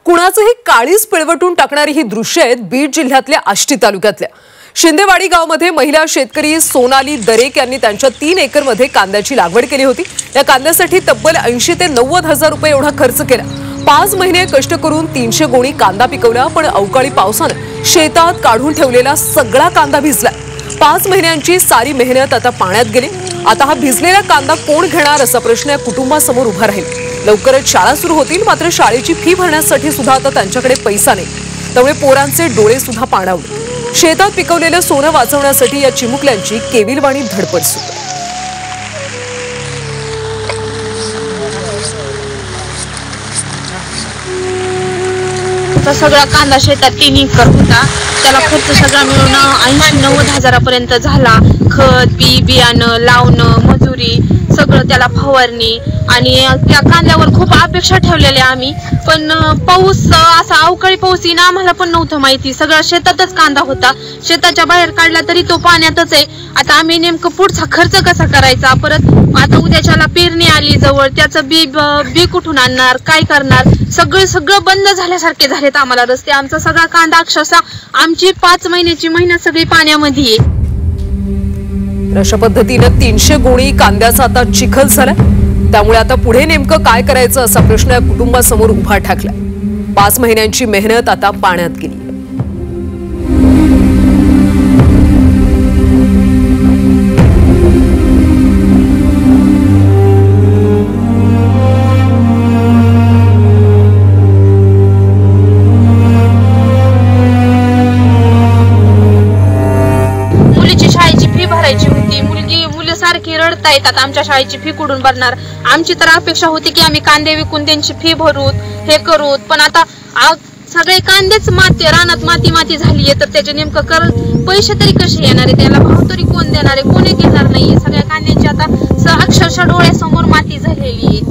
कुणाचंही काळीच पिळवटून टाकणारी ही दृश्य आहेत बीड जिल्ह्यातल्या आष्टी तालुक्यातल्या शिंदेवाडी गावामध्ये महिला शेतकरी सोनाली दरेक यांनी त्यांच्या 3 एकरमध्ये कांद्याची लागवड केली होती। या कांद्यासाठी तब्बल 80 ते 90 हजार रुपये एवढा खर्च केला। 5 महिने कष्ट करून 300 गोणी कांदा पिकवला, पण अवकाळी पावसाने शेतात काढून ठेवलेला सगळा कांदा भिजला। 5 महिन्यांची सारी मेहनत आता पाण्यात गेली। आता हा भिजलेला कांदा कोण घेणार असा प्रश्न या कुटुंबासमोर उभा राहील। लवकरच शाळा सुरू होतील, मात्र शाळेची फी भरण्यासाठी सुद्धा आता त्यांच्याकडे पैसा नाही। त्यामुळे पोरांचे डोळे सुद्धा पाणावले। शेतात पिकवलेलं सोनं वाचवण्यासाठी या चिमुकल्यांची केविलवाणी धडपड सुरू आहे। सगळा कांदा शेतात 3 एकर होता, त्याला खर्च सगळा मिळून 80-90 हजारापर्यंत झाला। खत, बियाणं, लावणं, मजुरी, सगळं त्याला फवारणी आणि त्या कांद्यावर खूप अपेक्षा ठेवलेल्या आम्ही, पण पाऊस असा अवकाळी पाऊस येईन आम्हाला पण नव्हतं माहिती। सगळा शेतातच कांदा होता, शेताच्या बाहेर काढला तरी तो पाण्यातच आहे। आता आम्ही नेमकं पुढचा खर्च कसा करायचा, परत आता उद्याच्याला पेरणी आली जवळ, त्याचं बी कुठून आणणार, काय करणार, सगळं बंद झाल्यासारखे झालेत आम्हाला रस्ते। आमचा सगळा कांदा अक्षरशः आमची 5 महिन्याची मेहनत सगळी पाण्यामध्ये आहे। अशा पद्धतीने 300 गोणी कांद्याचा आता चिखल झाला। त्यामुळे आता पुढे नेमकं काय करायचं असा प्रश्न या कुटुंबासमोर उभा ठाकला। 5 महिन्यांची मेहनत आता पाण्यात गेली। सारखी रडता येतात, आमच्या शाळेची फी कुठून भरणार। आमची तर अपेक्षा होती की आम्ही कांदे विकून त्यांची फी भरूत, हे करूत, पण आता सगळे कांदेच रानात माती झालीये, तर त्याचे नेमकं पैसे तरी कसे येणार आहे, त्याला भाव तरी कोण देणार आहे, कोणी घेणार नाहीये। सगळ्या कांद्यांची आता अक्षरशः डोळ्यासमोर माती झालेली आहे।